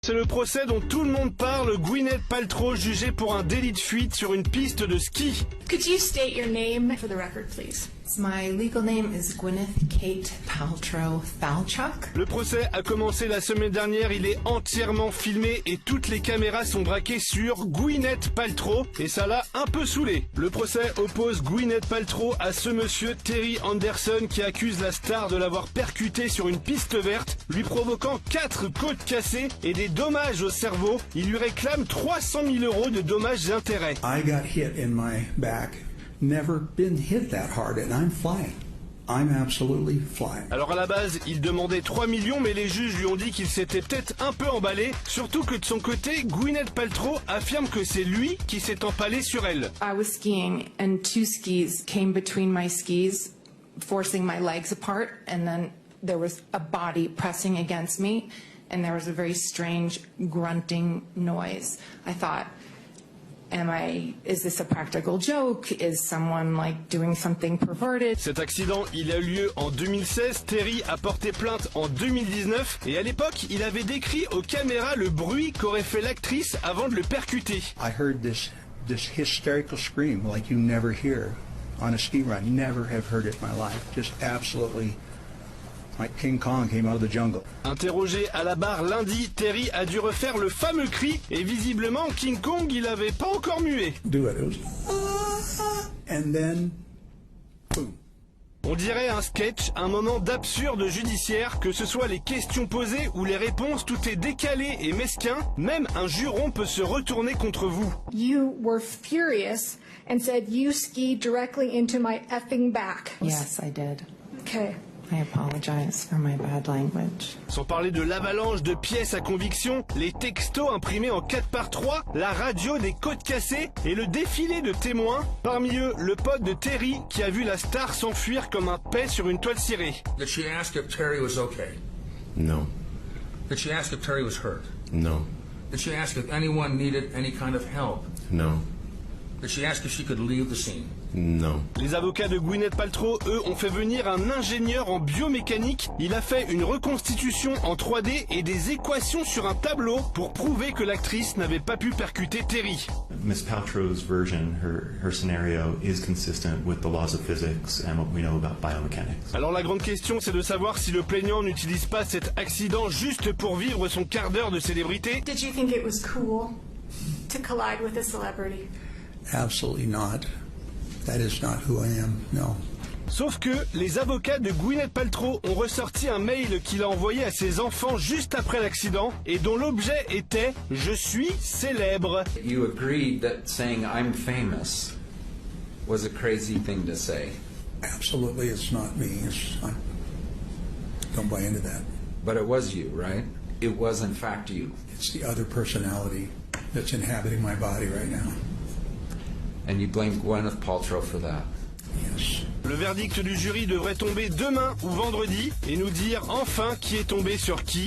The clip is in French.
C'est le procès dont tout le monde parle, Gwyneth Paltrow jugée pour un délit de fuite sur une piste de ski. Could you state your name for the record, please? My legal name is Gwyneth Kate Paltrow Falchuk. Le procès a commencé la semaine dernière, il est entièrement filmé et toutes les caméras sont braquées sur Gwyneth Paltrow et ça l'a un peu saoulé. Le procès oppose Gwyneth Paltrow à ce monsieur Terry Anderson qui accuse la star de l'avoir percuté sur une piste verte, lui provoquant 4 côtes cassées et des dommages au cerveau. Il lui réclame 300 000 € de dommages et intérêts. I got hit in my back. Never been hit that hard and I'm flying. I'm absolutely flying. Alors à la base, il demandait 3 millions mais les juges lui ont dit qu'il s'était peut-être un peu emballé, surtout que de son côté, Gwyneth Paltrow affirme que c'est lui qui s'est empalé sur elle. I was skiing and 2 skis came between my skis, forcing my legs apart, and then there was a body pressing against me and there was a very strange grunting noise. I thought, is this a practical joke? Is someone like doing something perverted? Cet accident, il a eu lieu en 2016. Terry a porté plainte en 2019 et à l'époque, il avait décrit aux caméras le bruit qu'aurait fait l'actrice avant de le percuter. I heard this hysterical scream like you never hear on a ski run. Never have heard it in my life. Just absolutely like King Kong came out of the jungle. Interrogé à la barre lundi, Terry a dû refaire le fameux cri et visiblement King Kong il avait pas encore mué. Do it. It was and then boom. On dirait un sketch, un moment d'absurde judiciaire, que ce soit les questions posées ou les réponses, tout est décalé et mesquin, même un juron peut se retourner contre vous. You were furious and said you skied directly into my effing back. Yes, I did. Okay. I apologize for my bad language. Sans parler de l'avalanche de pièces à conviction, les textos imprimés en 4x3, la radio des côtes cassées et le défilé de témoins. Parmi eux, le pote de Terry qui a vu la star s'enfuir comme un paix sur une toile cirée. Did she ask if Terry was okay? No. Did she ask if Terry was hurt? No. Did she ask if anyone needed any kind of help? No. Did she ask if she could leave the scene? No. Les avocats de Gwyneth Paltrow, eux, ont fait venir un ingénieur en biomécanique. Il a fait une reconstitution en 3D et des équations sur un tableau pour prouver que l'actrice n'avait pas pu percuter Terry. Miss Paltrow's version, her scenario, is consistent with the laws of physics and what we know about biomechanics. Alors la grande question, c'est de savoir si le plaignant n'utilise pas cet accident juste pour vivre son quart d'heure de célébrité. Did you think it was cool to collide with a celebrity? Absolutely not. That is not who I am, no. Sauf que les avocats de Gwyneth Paltrow ont ressorti un mail qu'il a envoyé à ses enfants juste après l'accident et dont l'objet était « Je suis célèbre ». You agreed that saying I'm famous was a crazy thing to say. Absolutely, it's not me. I don't buy into that. But it was you, right? It was in fact you. It's the other personality that's inhabiting my body right now. And you blame Gwyneth Paltrow for that. Yes. Le verdict du jury devrait tomber demain ou vendredi et nous dire enfin qui est tombé sur qui.